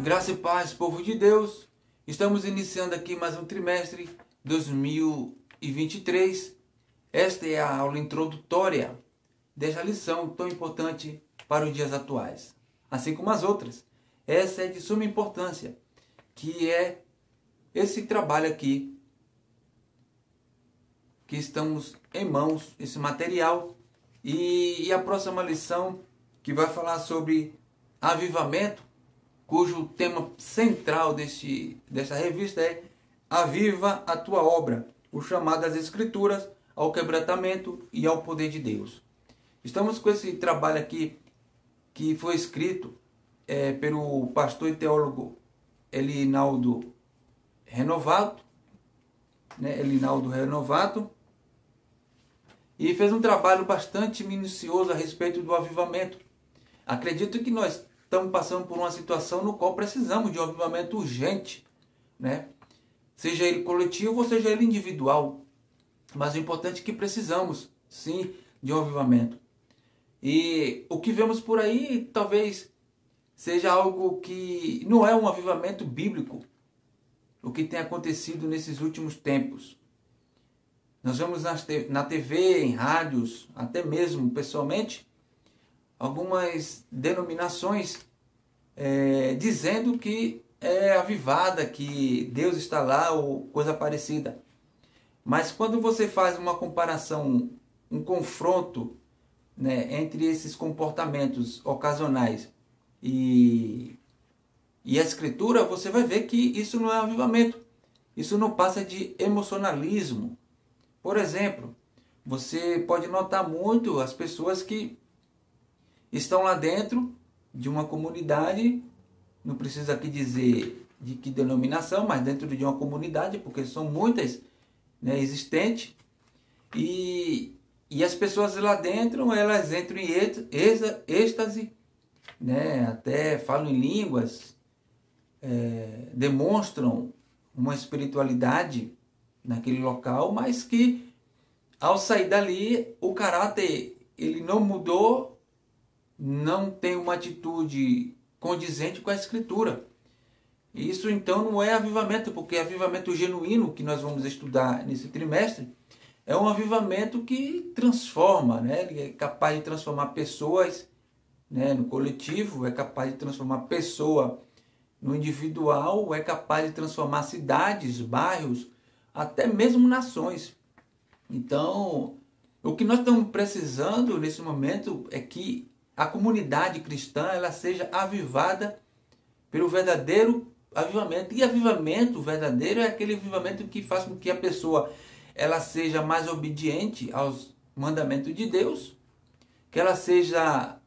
Graça e paz, povo de Deus. Estamos iniciando aqui mais um trimestre 2023. Esta é a aula introdutória desta lição tão importante para os dias atuais, assim como as outras. Essa é de suma importância, que é esse trabalho aqui, que estamos em mãos, esse material. E a próxima lição, que vai falar sobre avivamento, cujo tema central desta revista é Aviva a tua obra, o chamado das Escrituras ao quebrantamento e ao poder de Deus. Estamos com esse trabalho aqui que foi escrito pelo pastor e teólogo Elinaldo Renovato, e fez um trabalho bastante minucioso a respeito do avivamento. Acredito que nós estamos passando por uma situação no qual precisamos de um avivamento urgente, né? Seja ele coletivo ou seja ele individual. Mas o importante é que precisamos, sim, de um avivamento. E o que vemos por aí talvez seja algo que não é um avivamento bíblico, o que tem acontecido nesses últimos tempos. Nós vemos na TV, em rádios, até mesmo pessoalmente, algumas denominações dizendo que é avivada, que Deus está lá ou coisa parecida. Mas quando você faz uma comparação, um confronto, né, entre esses comportamentos ocasionais e a Escritura, você vai ver que isso não é avivamento. Isso não passa de emocionalismo. Por exemplo, você pode notar muito as pessoas que estão lá dentro de uma comunidade, não precisa aqui dizer de que denominação, mas dentro de uma comunidade, porque são muitas, né, existentes, e as pessoas lá dentro, elas entram em êxtase, né, até falam em línguas, demonstram uma espiritualidade naquele local, mas que ao sair dali, o caráter ele não mudou, não tem uma atitude condizente com a Escritura. Isso então não é avivamento, porque avivamento genuíno que nós vamos estudar nesse trimestre é um avivamento que transforma, né? Ele é capaz de transformar pessoas, né, no coletivo, é capaz de transformar pessoa no individual, é capaz de transformar cidades, bairros, até mesmo nações. Então, o que nós estamos precisando nesse momento é que a comunidade cristã ela seja avivada pelo verdadeiro avivamento. E avivamento verdadeiro é aquele avivamento que faz com que a pessoa ela seja mais obediente aos mandamentos de Deus, que ela seja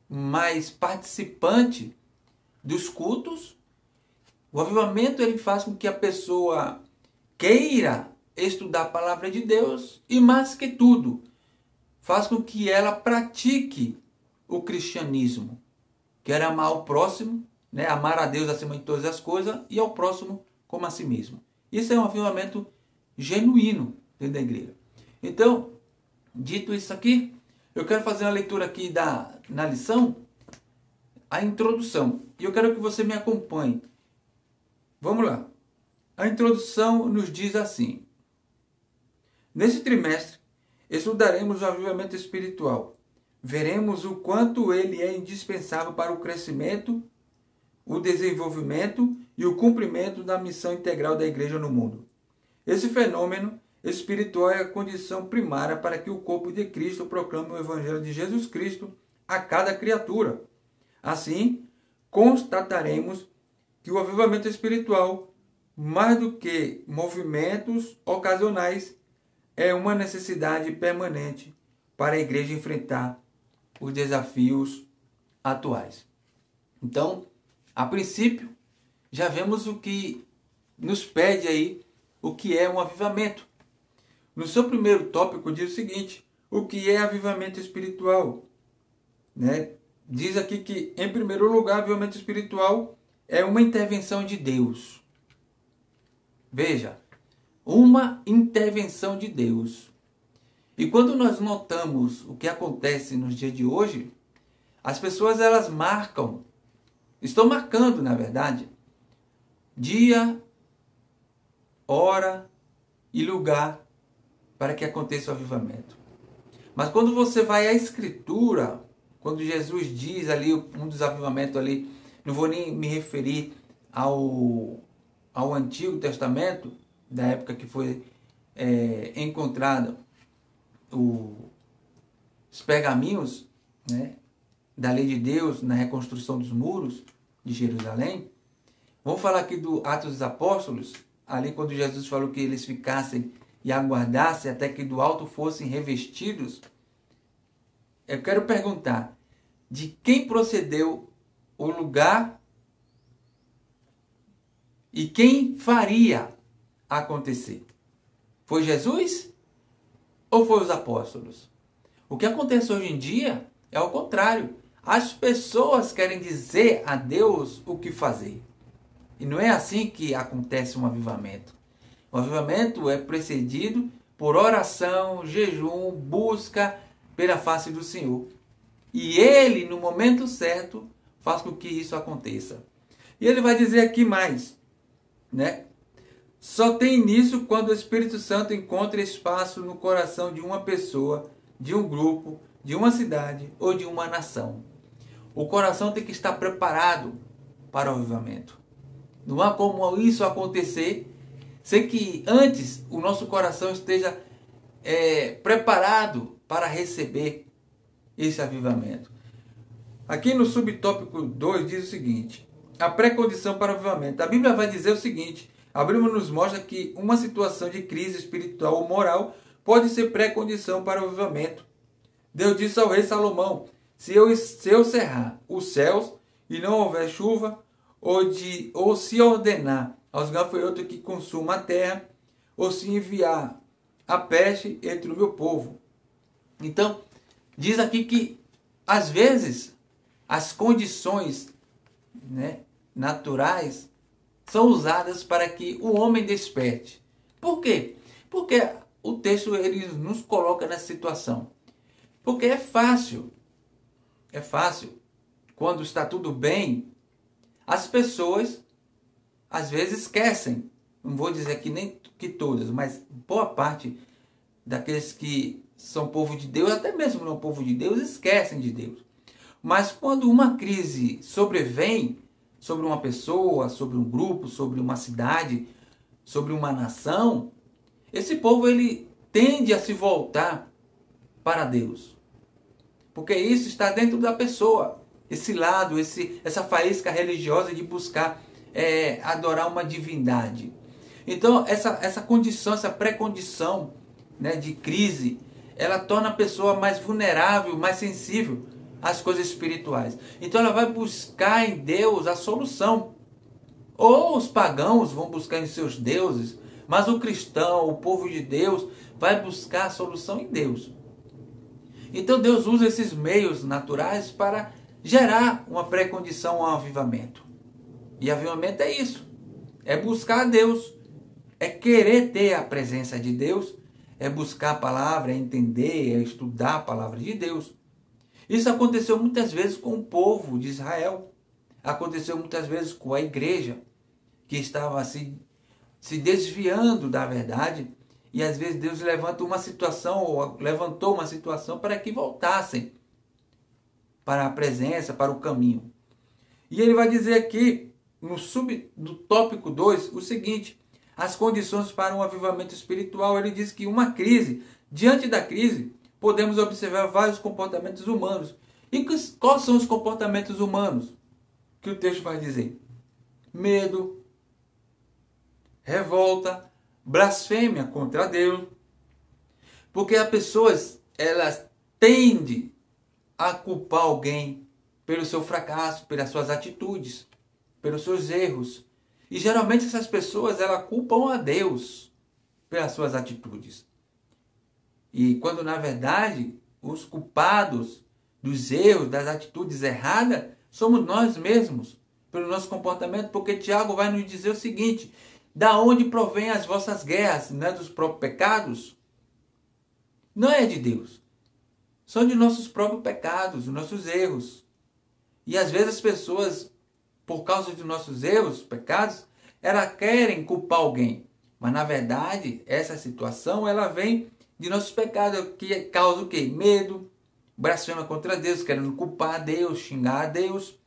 mais participante dos cultos. O avivamento ele faz com que a pessoa queira estudar a palavra de Deus e, mais que tudo, faz com que ela pratique o cristianismo, que é amar o próximo, né? Amar a Deus acima de todas as coisas e ao próximo como a si mesmo. Isso é um avivamento genuíno dentro da igreja. Então, dito isso aqui, eu quero fazer uma leitura aqui na lição, a introdução. E eu quero que você me acompanhe. Vamos lá. A introdução nos diz assim: nesse trimestre, estudaremos o avivamento espiritual. Veremos o quanto ele é indispensável para o crescimento, o desenvolvimento e o cumprimento da missão integral da igreja no mundo. Esse fenômeno espiritual é a condição primária para que o corpo de Cristo proclame o evangelho de Jesus Cristo a cada criatura. Assim, constataremos que o avivamento espiritual, mais do que movimentos ocasionais, é uma necessidade permanente para a igreja enfrentar os desafios atuais. Então, a princípio, já vemos o que nos pede aí, o que é um avivamento. No seu primeiro tópico diz o seguinte: o que é avivamento espiritual? Né? Diz aqui que, em primeiro lugar, avivamento espiritual é uma intervenção de Deus. Veja, uma intervenção de Deus. E quando nós notamos o que acontece nos dias de hoje, as pessoas elas marcam Estou marcando, na verdade, dia, hora e lugar para que aconteça o avivamento. Mas quando você vai à Escritura, quando Jesus diz ali, um dos avivamentos ali, não vou nem me referir ao Antigo Testamento, da época que foi encontrado os pergaminhos, né, da lei de Deus na reconstrução dos muros de Jerusalém. Vamos falar aqui do Atos dos Apóstolos, ali quando Jesus falou que eles ficassem e aguardassem até que do alto fossem revestidos. Eu quero perguntar, de quem procedeu o lugar e quem faria acontecer? Foi Jesus ou foi os apóstolos? O que acontece hoje em dia é o contrário. As pessoas querem dizer a Deus o que fazer. E não é assim que acontece um avivamento. O avivamento é precedido por oração, jejum, busca pela face do Senhor. E Ele, no momento certo, faz com que isso aconteça. E Ele vai dizer aqui mais, né? Só tem início quando o Espírito Santo encontra espaço no coração de uma pessoa, de um grupo, de uma cidade ou de uma nação. O coração tem que estar preparado para o avivamento. Não há como isso acontecer sem que antes o nosso coração esteja preparado para receber esse avivamento. Aqui no subtópico 2 diz o seguinte: a pré-condição para o avivamento. A Bíblia vai dizer o seguinte: a Bíblia nos mostra que uma situação de crise espiritual ou moral pode ser pré-condição para o avivamento. Deus disse ao rei Salomão: se eu cerrar os céus e não houver chuva, ou se ordenar aos gafanhotos que consumam a terra, ou se enviar a peste entre o meu povo. Então, diz aqui que, às vezes, as condições, né, naturais são usadas para que o homem desperte. Por quê? Porque o texto ele nos coloca nessa situação. Porque é fácil, quando está tudo bem, as pessoas às vezes esquecem, não vou dizer que nem que todas, mas boa parte daqueles que são povo de Deus, até mesmo não povo de Deus, esquecem de Deus. Mas quando uma crise sobrevém sobre uma pessoa, sobre um grupo, sobre uma cidade, sobre uma nação, esse povo ele tende a se voltar para Deus. Porque isso está dentro da pessoa. Esse lado, essa faísca religiosa de buscar adorar uma divindade. Então, essa condição, essa pré-condição, né, de crise, ela torna a pessoa mais vulnerável, mais sensível às coisas espirituais. Então, ela vai buscar em Deus a solução. Ou os pagãos vão buscar em seus deuses, mas o cristão, o povo de Deus, vai buscar a solução em Deus. Então, Deus usa esses meios naturais para gerar uma pré-condição ao avivamento. E avivamento é isso. É buscar a Deus. É querer ter a presença de Deus. É buscar a palavra, é entender, é estudar a palavra de Deus. Isso aconteceu muitas vezes com o povo de Israel. Aconteceu muitas vezes com a igreja, que estava se desviando da verdade. E às vezes Deus levanta uma situação, ou levantou uma situação para que voltassem para a presença, para o caminho. E ele vai dizer aqui, no tópico 2, o seguinte: as condições para um avivamento espiritual. Ele diz que uma crise, diante da crise, podemos observar vários comportamentos humanos. E quais são os comportamentos humanos que o texto vai dizer? Medo, revolta, blasfêmia contra Deus. Porque as pessoas, elas tendem a culpar alguém pelo seu fracasso, pelas suas atitudes, pelos seus erros. E geralmente essas pessoas, elas culpam a Deus pelas suas atitudes. E quando na verdade os culpados dos erros, das atitudes erradas, somos nós mesmos, pelo nosso comportamento. Porque Tiago vai nos dizer o seguinte: da onde provém as vossas guerras? Não é dos próprios pecados? Não é de Deus. São de nossos próprios pecados, nossos erros. E às vezes as pessoas por causa dos nossos erros, pecados, elas querem culpar alguém. Mas na verdade, essa situação ela vem de nossos pecados, que causa o quê? Medo, blasfema contra Deus, querendo culpar a Deus, xingar a Deus,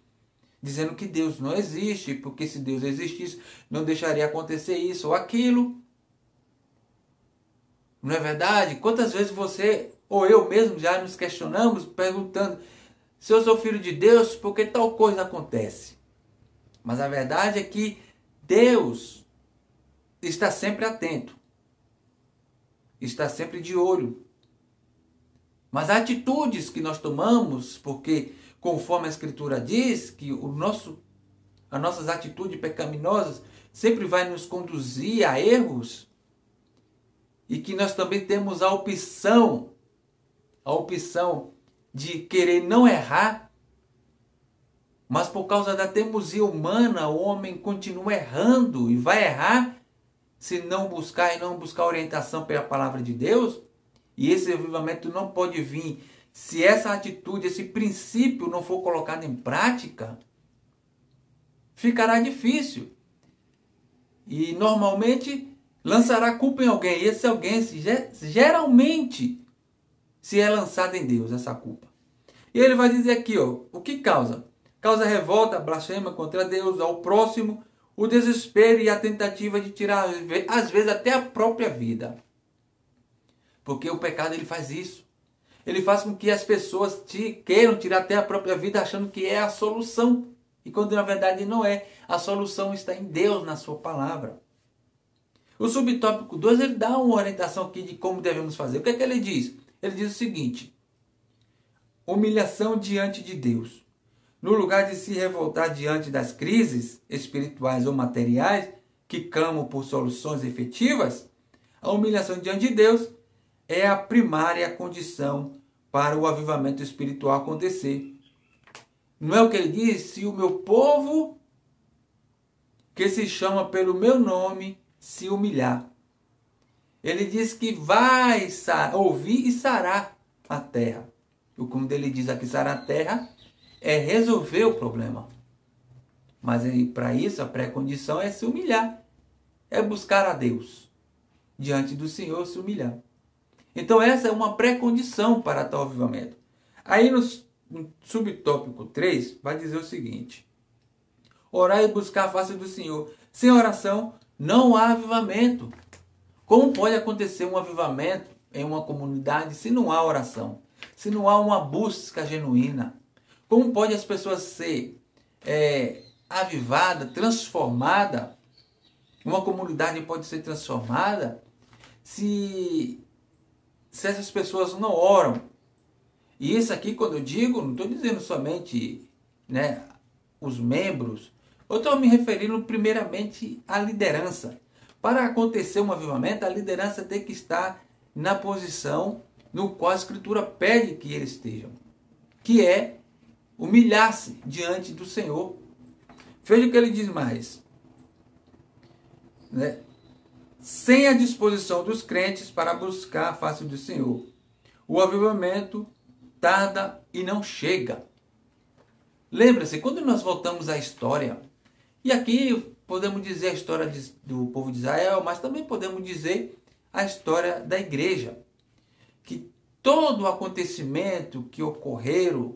dizendo que Deus não existe, porque se Deus existisse, não deixaria acontecer isso ou aquilo. Não é verdade? Quantas vezes você ou eu mesmo já nos questionamos, perguntando: se eu sou filho de Deus, por que tal coisa acontece? Mas a verdade é que Deus está sempre atento, está sempre de olho. Mas as atitudes que nós tomamos, porque conforme a Escritura diz, que as nossas atitudes pecaminosas sempre vai nos conduzir a erros, e que nós também temos a opção de querer não errar, mas por causa da teimosia humana, o homem continua errando e vai errar se não buscar orientação pela palavra de Deus. E esse avivamento não pode vir se essa atitude, esse princípio não for colocado em prática. Ficará difícil. E normalmente lançará culpa em alguém. E esse alguém, geralmente, se é lançado em Deus, essa culpa. E ele vai dizer aqui, o que causa? Causa revolta, blasfema contra Deus, ao próximo, o desespero e a tentativa de tirar, às vezes, até a própria vida. Porque o pecado ele faz isso. Ele faz com que as pessoas queiram tirar até a própria vida achando que é a solução. E quando na verdade não é. A solução está em Deus, na sua palavra. O subtópico 2, ele dá uma orientação aqui de como devemos fazer. O que é que ele diz? Ele diz o seguinte: humilhação diante de Deus. No lugar de se revoltar diante das crises espirituais ou materiais que clamam por soluções efetivas, a humilhação diante de Deus é a primária condição para o avivamento espiritual acontecer. Não é o que ele diz? Se o meu povo, que se chama pelo meu nome, se humilhar. Ele diz que vai ouvir e sarar a terra. E como ele diz aqui, sarar a terra é resolver o problema. Mas para isso a pré-condição é se humilhar. É buscar a Deus. Diante do Senhor se humilhar. Então essa é uma pré-condição para tal avivamento. Aí no subtópico 3 vai dizer o seguinte: orar e buscar a face do Senhor. Sem oração não há avivamento. Como pode acontecer um avivamento em uma comunidade se não há oração? Se não há uma busca genuína? Como pode as pessoas ser avivadas, transformadas? Uma comunidade pode ser transformada se essas pessoas não oram. E isso aqui, quando eu digo, não estou dizendo somente os membros. Eu estou me referindo primeiramente à liderança. Para acontecer um avivamento, a liderança tem que estar na posição no qual a Escritura pede que eles estejam, que é humilhar-se diante do Senhor. Veja o que ele diz mais. Sem a disposição dos crentes para buscar a face do Senhor, o avivamento tarda e não chega. Lembra-se, quando nós voltamos à história, e aqui podemos dizer a história do povo de Israel, mas também podemos dizer a história da igreja, que todo o acontecimento que ocorreram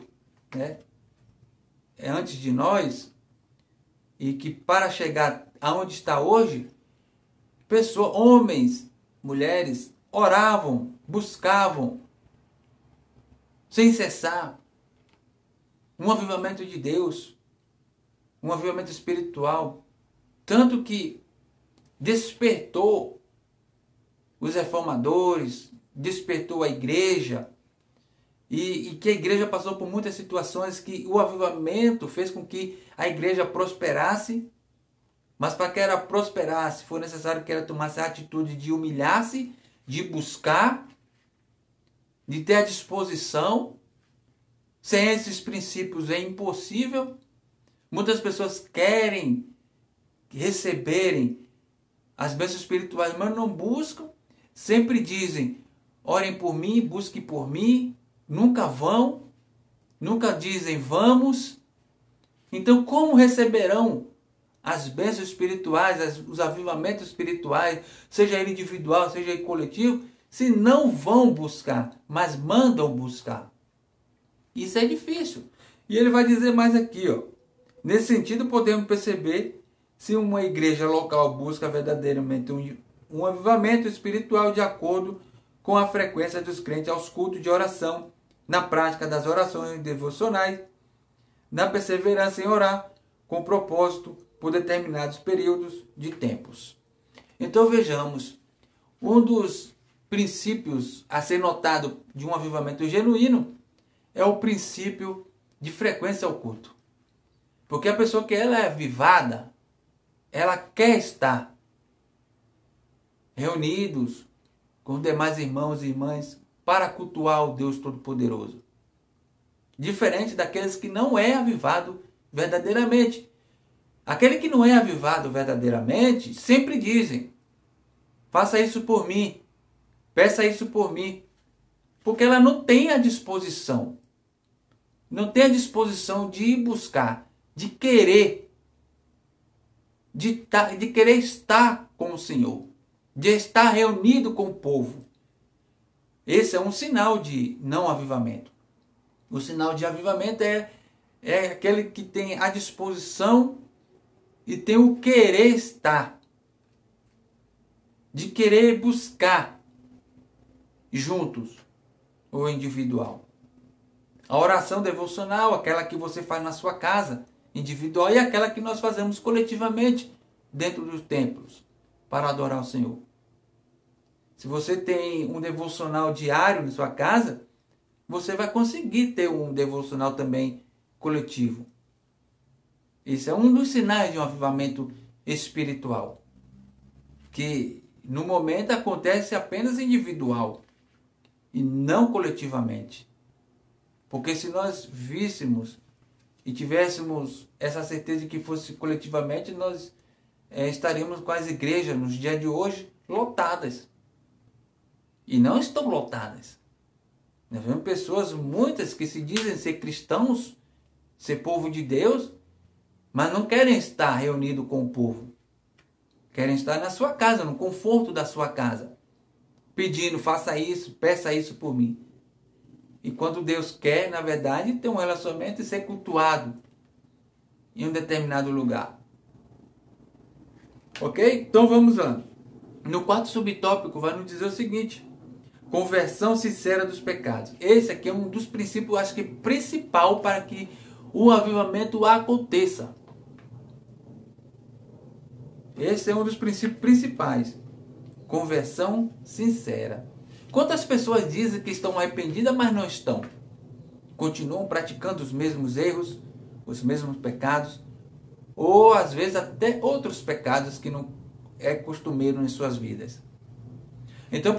antes de nós, e que para chegar aonde está hoje, pessoas, homens, mulheres, oravam, buscavam, sem cessar, um avivamento de Deus, um avivamento espiritual, tanto que despertou os reformadores, despertou a igreja, e que a igreja passou por muitas situações que o avivamento fez com que a igreja prosperasse, mas para que ela prosperasse, foi necessário que ela tomasse a atitude de humilhar-se, de buscar, de ter a disposição. Sem esses princípios é impossível. Muitas pessoas querem receberem as bênçãos espirituais, mas não buscam. Sempre dizem, orem por mim, busquem por mim. Nunca vão. Nunca dizem, vamos. Então, como receberão as bênçãos espirituais, os avivamentos espirituais, seja ele individual, seja ele coletivo, se não vão buscar, mas mandam buscar? Isso é difícil. E ele vai dizer mais aqui, ó. Nesse sentido, podemos perceber se uma igreja local busca verdadeiramente um avivamento espiritual de acordo com a frequência dos crentes aos cultos de oração, na prática das orações devocionais, na perseverança em orar, com propósito por determinados períodos de tempos. Então vejamos, um dos princípios a ser notado de um avivamento genuíno é o princípio de frequência ao culto. Porque a pessoa que ela é avivada, ela quer estar reunidos com os demais irmãos e irmãs para cultuar o Deus Todo-Poderoso. Diferente daqueles que não é avivado verdadeiramente. Aquele que não é avivado verdadeiramente, sempre dizem, faça isso por mim, peça isso por mim. Porque ela não tem a disposição. Não tem a disposição de ir buscar, de querer estar com o Senhor, de estar reunido com o povo. Esse é um sinal de não avivamento. O sinal de avivamento é aquele que tem a disposição e tem o querer estar, de querer buscar juntos ou individual. A oração devocional, aquela que você faz na sua casa, individual, e aquela que nós fazemos coletivamente dentro dos templos para adorar o Senhor. Se você tem um devocional diário na sua casa, você vai conseguir ter um devocional também coletivo. Esse é um dos sinais de um avivamento espiritual, que no momento acontece apenas individual e não coletivamente. Porque se nós víssemos e tivéssemos essa certeza de que fosse coletivamente, nós estaríamos com as igrejas nos dias de hoje lotadas. E não estão lotadas. Nós vemos pessoas, muitas, que se dizem ser cristãos, ser povo de Deus, mas não querem estar reunido com o povo. Querem estar na sua casa, no conforto da sua casa, pedindo, faça isso, peça isso por mim. E quando Deus quer, na verdade, ter um relacionamento e ser cultuado em um determinado lugar. Ok? Então vamos lá. No quarto subtópico vai nos dizer o seguinte: conversão sincera dos pecados. Esse aqui é um dos princípios, acho que principal para que o avivamento aconteça. Esse é um dos princípios principais. Conversão sincera. Quantas pessoas dizem que estão arrependidas, mas não estão? Continuam praticando os mesmos erros, os mesmos pecados, ou às vezes até outros pecados que não é costumeiro em suas vidas. Então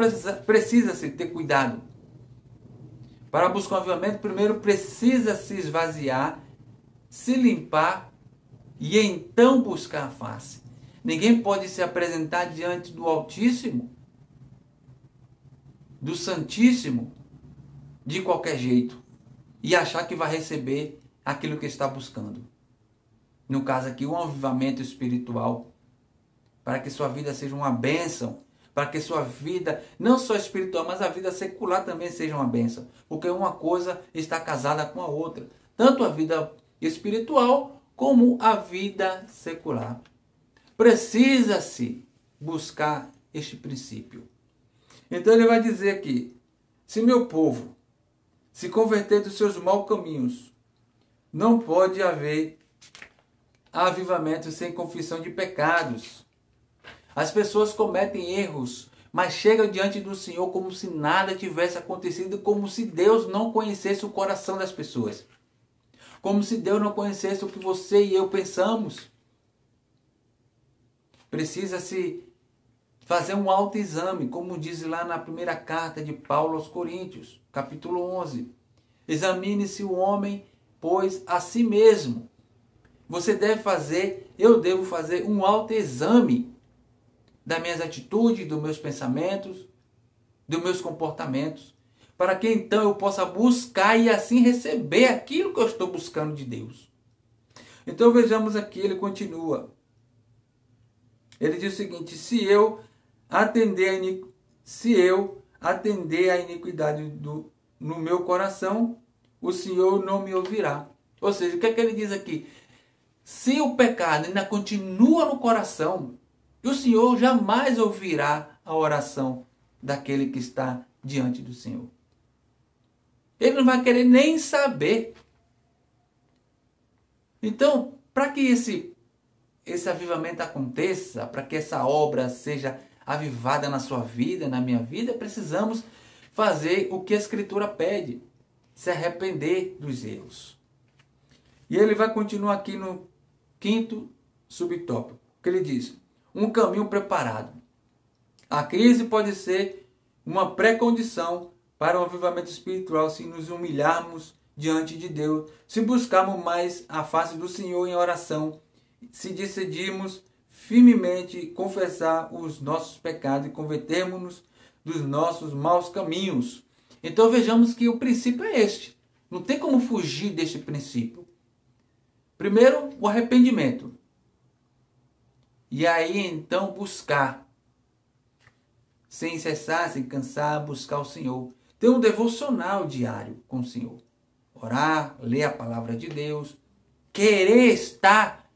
precisa-se ter cuidado. Para buscar um avivamento, primeiro precisa se esvaziar, se limpar e então buscar a face. Ninguém pode se apresentar diante do Altíssimo, do Santíssimo, de qualquer jeito e achar que vai receber aquilo que está buscando. No caso aqui, um avivamento espiritual, para que sua vida seja uma bênção, para que sua vida, não só espiritual, mas a vida secular também seja uma bênção, porque uma coisa está casada com a outra, tanto a vida espiritual como a vida secular. Precisa-se buscar este princípio. Então ele vai dizer aqui: se meu povo se converter dos seus maus caminhos, não pode haver avivamento sem confissão de pecados. As pessoas cometem erros, mas chegam diante do Senhor como se nada tivesse acontecido, como se Deus não conhecesse o coração das pessoas. Como se Deus não conhecesse o que você e eu pensamos. Precisa-se fazer um autoexame, como diz lá na primeira carta de Paulo aos Coríntios, capítulo 11. Examine-se o homem, pois, a si mesmo. Você deve fazer, eu devo fazer um autoexame das minhas atitudes, dos meus pensamentos, dos meus comportamentos, para que então eu possa buscar e assim receber aquilo que eu estou buscando de Deus. Então vejamos aqui, ele continua. Ele diz o seguinte: se eu atender a iniquidade no meu coração, o Senhor não me ouvirá. Ou seja, o que é que ele diz aqui? Se o pecado ainda continua no coração, o Senhor jamais ouvirá a oração daquele que está diante do Senhor. Ele não vai querer nem saber. Então, para que esse avivamento aconteça, para que essa obra seja avivada na sua vida, na minha vida, precisamos fazer o que a Escritura pede, se arrepender dos erros. E ele vai continuar aqui no 5º subtópico, que ele diz: um caminho preparado. A crise pode ser uma pré-condição para um avivamento espiritual se nos humilharmos diante de Deus, se buscarmos mais a face do Senhor em oração, se decidirmos firmemente confessar os nossos pecados e convertermos-nos dos nossos maus caminhos. Então vejamos que o princípio é este. Não tem como fugir deste princípio. Primeiro, o arrependimento. E aí então buscar, sem cessar, sem cansar, buscar o Senhor. Ter um devocional diário com o Senhor. Orar, ler a palavra de Deus, querer estar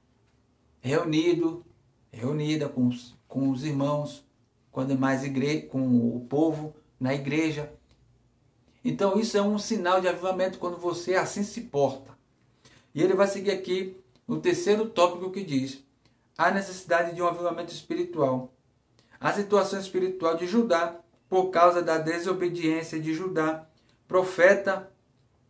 reunida com os irmãos, com a demais igreja, com o povo na igreja. Então isso é um sinal de avivamento quando você assim se porta. E ele vai seguir aqui no 3º tópico que diz: a necessidade de um avivamento espiritual. A situação espiritual de Judá, por causa da desobediência de Judá, profeta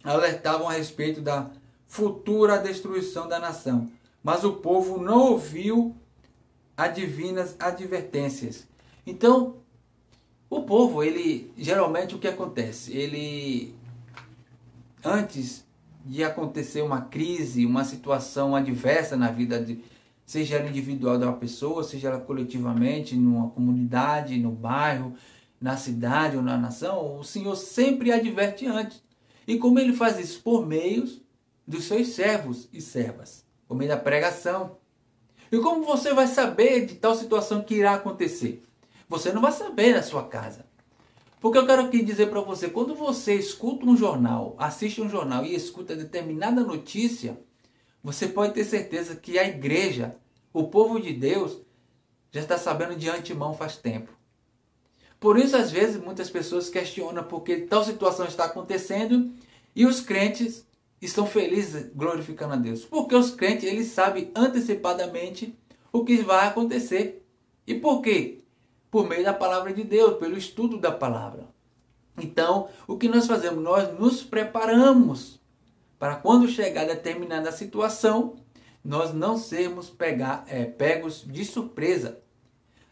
alertavam a respeito da futura destruição da nação. Mas o povo não ouviu as divinas advertências. Então, o povo, ele geralmente o que acontece? Ele, antes de acontecer uma crise, uma situação adversa na vida, seja ela individual da pessoa, seja ela coletivamente, numa comunidade, no bairro, na cidade ou na nação, o Senhor sempre adverte antes. E como ele faz isso? Por meio dos seus servos e servas, por meio da pregação. E como você vai saber de tal situação que irá acontecer? Você não vai saber na sua casa. Porque eu quero aqui dizer para você, quando você escuta um jornal, assiste um jornal e escuta determinada notícia, você pode ter certeza que a igreja, o povo de Deus, já está sabendo de antemão faz tempo. Por isso, às vezes, muitas pessoas questionam porque tal situação está acontecendo e os crentes estão felizes glorificando a Deus. Porque os crentes, eles sabem antecipadamente o que vai acontecer. E por quê? Por meio da palavra de Deus, pelo estudo da palavra. Então, o que nós fazemos? Nós nos preparamos para quando chegar a determinada situação, nós não sermos pegos de surpresa.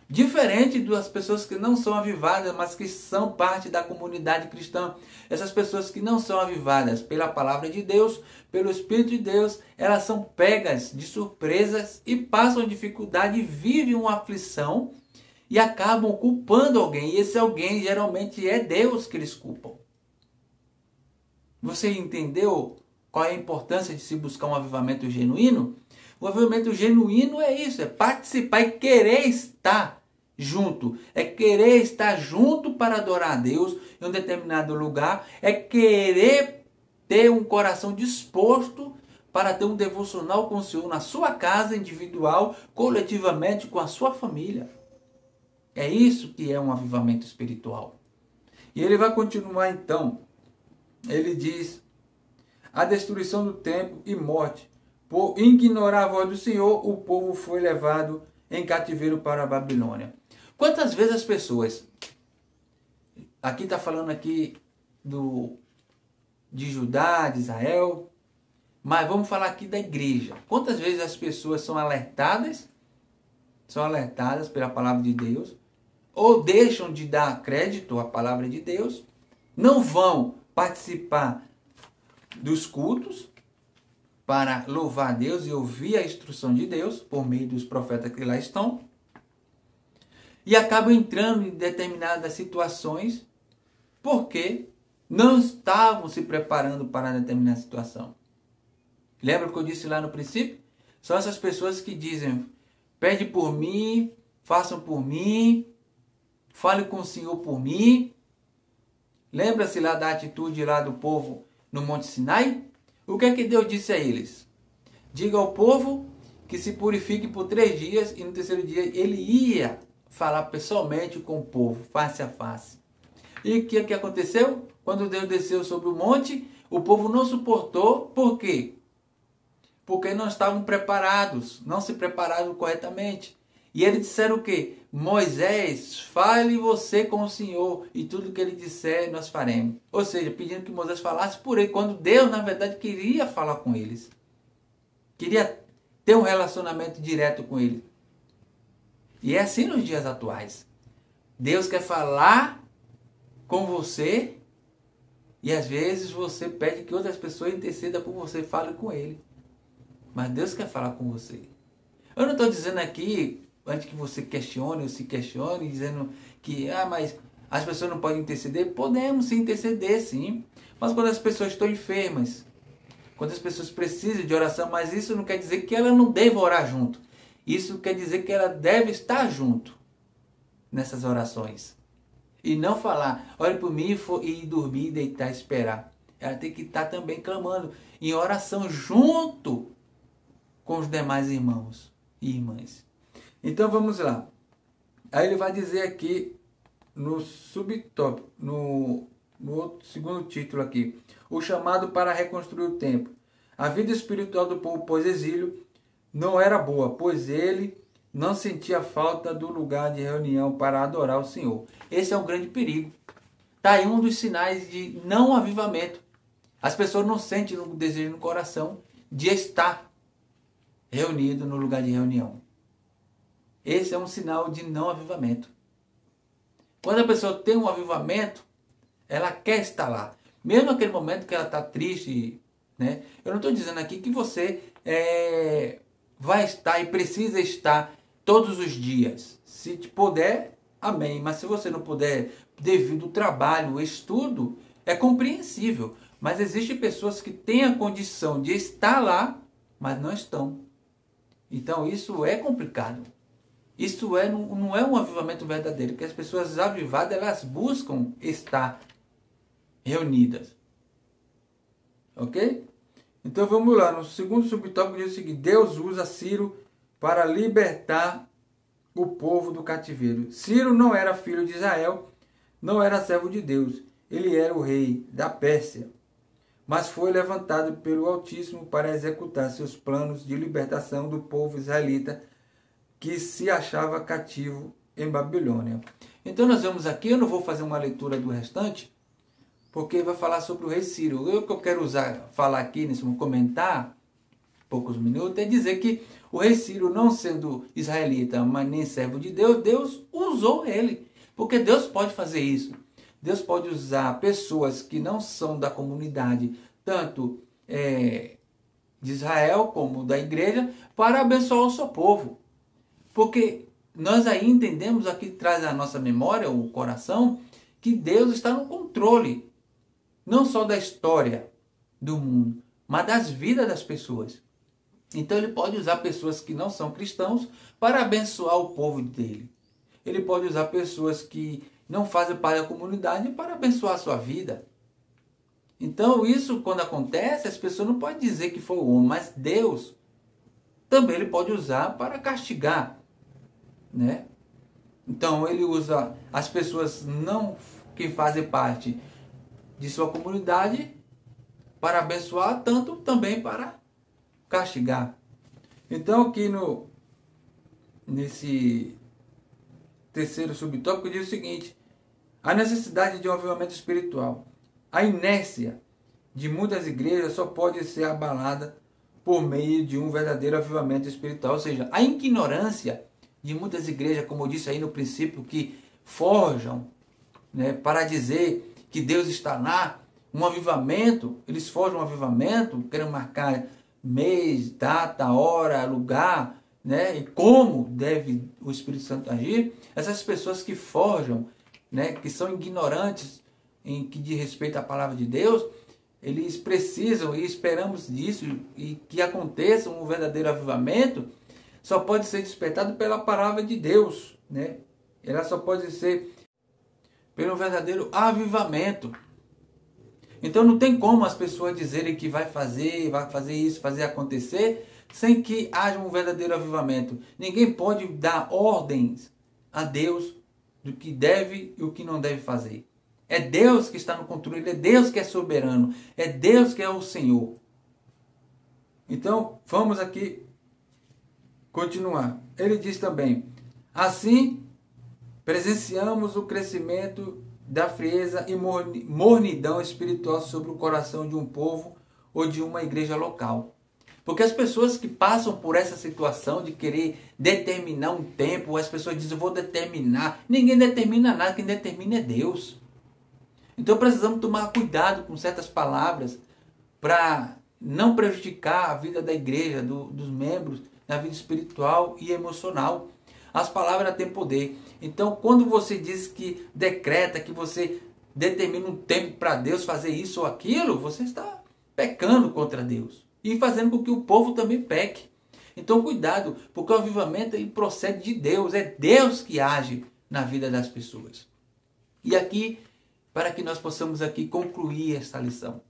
Diferente das pessoas que não são avivadas, mas que são parte da comunidade cristã. Essas pessoas que não são avivadas pela palavra de Deus, pelo Espírito de Deus, elas são pegas de surpresas e passam dificuldade, vivem uma aflição e acabam culpando alguém. E esse alguém geralmente é Deus que eles culpam. Você entendeu qual é a importância de se buscar um avivamento genuíno? O avivamento genuíno é isso, é participar e querer estar junto. É querer estar junto para adorar a Deus em um determinado lugar. É querer ter um coração disposto para ter um devocional com o Senhor na sua casa individual, coletivamente com a sua família. É isso que é um avivamento espiritual. E ele vai continuar então. Ele diz: a destruição do templo e morte. Por ignorar a voz do Senhor, o povo foi levado em cativeiro para a Babilônia. Quantas vezes as pessoas, aqui está falando aqui de Judá, de Israel, mas vamos falar aqui da igreja. Quantas vezes as pessoas são alertadas pela palavra de Deus, ou deixam de dar crédito à palavra de Deus, não vão participar dos cultos, para louvar a Deus e ouvir a instrução de Deus, por meio dos profetas que lá estão, e acabam entrando em determinadas situações, porque não estavam se preparando para determinada situação. Lembra o que eu disse lá no princípio? São essas pessoas que dizem, pede por mim, façam por mim, fale com o Senhor por mim. Lembra-se lá da atitude lá do povo no Monte Sinai? O que é que Deus disse a eles? Diga ao povo que se purifique por 3 dias e no terceiro dia ele ia falar pessoalmente com o povo, face a face. E o que aconteceu? Quando Deus desceu sobre o monte, o povo não suportou. Por quê? Porque não estavam preparados, não se prepararam corretamente. E eles disseram o quê? Moisés, fale você com o Senhor e tudo que ele disser nós faremos. Ou seja, pedindo que Moisés falasse por ele, quando Deus, na verdade, queria falar com eles. Queria ter um relacionamento direto com eles. E é assim nos dias atuais. Deus quer falar com você e às vezes você pede que outras pessoas intercedam por você e falem com ele. Mas Deus quer falar com você. Eu não estou dizendo aqui, antes que você questione ou se questione, dizendo que mas as pessoas não podem interceder. Podemos sim interceder, sim. Mas quando as pessoas estão enfermas, quando as pessoas precisam de oração, mas isso não quer dizer que ela não deva orar junto. Isso quer dizer que ela deve estar junto nessas orações. E não falar, olhe por mim e dormir, deitar, esperar. Ela tem que estar também clamando em oração junto com os demais irmãos e irmãs. Então vamos lá. Aí ele vai dizer aqui no subtópico, no segundo título aqui, o chamado para reconstruir o templo. A vida espiritual do povo pós-exílio não era boa, pois ele não sentia falta do lugar de reunião para adorar o Senhor. Esse é um grande perigo. Está aí um dos sinais de não avivamento. As pessoas não sentem o desejo no coração de estar reunido no lugar de reunião. Esse é um sinal de não avivamento. Quando a pessoa tem um avivamento, ela quer estar lá. Mesmo naquele momento que ela está triste, né? Eu não estou dizendo aqui que você vai estar e precisa estar todos os dias. Se puder, amém. Mas se você não puder, devido ao trabalho, ao estudo, é compreensível. Mas existem pessoas que têm a condição de estar lá, mas não estão. Então isso é complicado. Isso não é um avivamento verdadeiro, porque as pessoas avivadas, elas buscam estar reunidas. Ok? Então vamos lá, no segundo subtópico diz o seguinte: Deus usa Ciro para libertar o povo do cativeiro. Ciro não era filho de Israel, não era servo de Deus, ele era o rei da Pérsia, mas foi levantado pelo Altíssimo para executar seus planos de libertação do povo israelita que se achava cativo em Babilônia. Então nós vemos aqui, eu não vou fazer uma leitura do restante, porque vai falar sobre o rei Ciro. O que eu quero falar aqui, comentar, poucos minutos, é dizer que o rei Ciro, não sendo israelita, mas nem servo de Deus, Deus usou ele. Porque Deus pode fazer isso. Deus pode usar pessoas que não são da comunidade, tanto de Israel como da igreja, para abençoar o seu povo. Porque nós aí entendemos, aqui traz a nossa memória, o coração, que Deus está no controle, não só da história do mundo, mas das vidas das pessoas. Então ele pode usar pessoas que não são cristãos para abençoar o povo dele. Ele pode usar pessoas que não fazem parte da comunidade para abençoar a sua vida. Então isso, quando acontece, as pessoas não podem dizer que foi o homem, mas Deus também ele pode usar para castigar, né? Então ele usa as pessoas não que fazem parte de sua comunidade para abençoar, tanto também para castigar. Então aqui nesse terceiro subtópico diz o seguinte: a necessidade de um avivamento espiritual. A inércia de muitas igrejas só pode ser abalada por meio de um verdadeiro avivamento espiritual. Ou seja, a ignorância de muitas igrejas, como eu disse aí no princípio, que forjam, né, para dizer que Deus está lá, um avivamento, eles forjam um avivamento, querem marcar mês, data, hora, lugar, né, e como deve o Espírito Santo agir. Essas pessoas que forjam, né, que são ignorantes em que diz respeito à palavra de Deus, eles precisam, e esperamos disso, e que aconteça um verdadeiro avivamento, só pode ser despertado pela palavra de Deus, né? Ela só pode ser pelo verdadeiro avivamento. Então não tem como as pessoas dizerem que vai fazer isso, fazer acontecer, sem que haja um verdadeiro avivamento. Ninguém pode dar ordens a Deus do que deve e o que não deve fazer. É Deus que está no controle, é Deus que é soberano, é Deus que é o Senhor. Então, vamos aqui continuar. Ele diz também, assim, presenciamos o crescimento da frieza e mornidão espiritual sobre o coração de um povo ou de uma igreja local. Porque as pessoas que passam por essa situação de querer determinar um tempo, as pessoas dizem, eu vou determinar. Ninguém determina nada, quem determina é Deus. Então precisamos tomar cuidado com certas palavras para não prejudicar a vida da igreja, dos membros, na vida espiritual e emocional. As palavras têm poder. Então quando você diz que decreta, que você determina um tempo para Deus fazer isso ou aquilo, você está pecando contra Deus e fazendo com que o povo também peque. Então cuidado, porque o avivamento ele procede de Deus, é Deus que age na vida das pessoas. E aqui, para que nós possamos aqui concluir esta lição,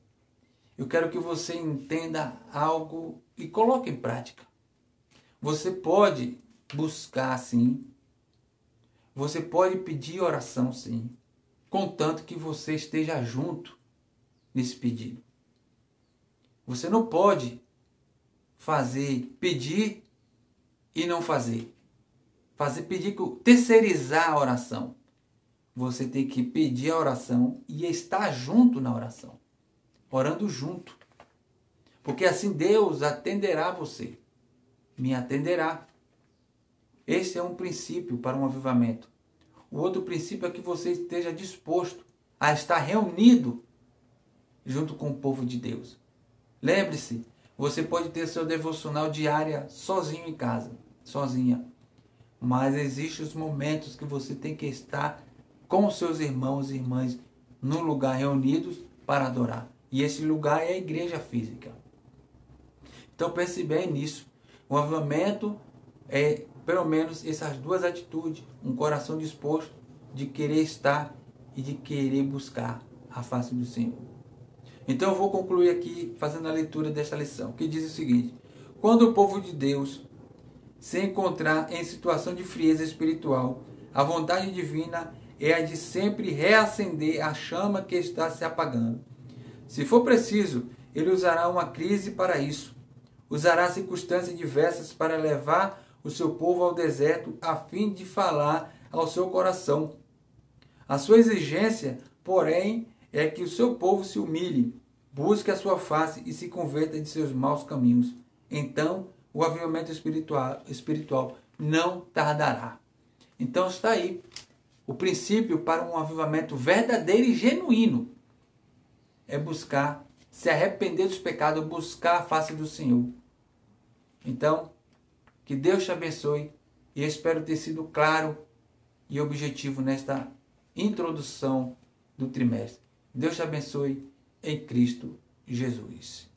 eu quero que você entenda algo e coloque em prática. Você pode buscar sim, você pode pedir oração sim, contanto que você esteja junto nesse pedido. Você não pode pedir e não fazer. Pedir, terceirizar a oração. Você tem que pedir a oração e estar junto na oração. Orando junto. Porque assim Deus atenderá você. Me atenderá. Esse é um princípio para um avivamento. O outro princípio é que você esteja disposto a estar reunido junto com o povo de Deus. Lembre-se, você pode ter seu devocional diária sozinho em casa, sozinha. Mas existem os momentos que você tem que estar com seus irmãos e irmãs num lugar reunidos para adorar. E esse lugar é a igreja física. Então pense bem nisso. O avivamento é pelo menos essas duas atitudes. Um coração disposto de querer estar e de querer buscar a face do Senhor. Então eu vou concluir aqui fazendo a leitura desta lição, que diz o seguinte: quando o povo de Deus se encontrar em situação de frieza espiritual, a vontade divina é a de sempre reacender a chama que está se apagando. Se for preciso, ele usará uma crise para isso. Usará circunstâncias diversas para levar o seu povo ao deserto a fim de falar ao seu coração. A sua exigência, porém, é que o seu povo se humilhe, busque a sua face e se converta de seus maus caminhos. Então, o avivamento espiritual não tardará. Então está aí o princípio para um avivamento verdadeiro e genuíno. É buscar, se arrepender dos pecados, buscar a face do Senhor. Então, que Deus te abençoe e eu espero ter sido claro e objetivo nesta introdução do trimestre. Deus te abençoe em Cristo Jesus.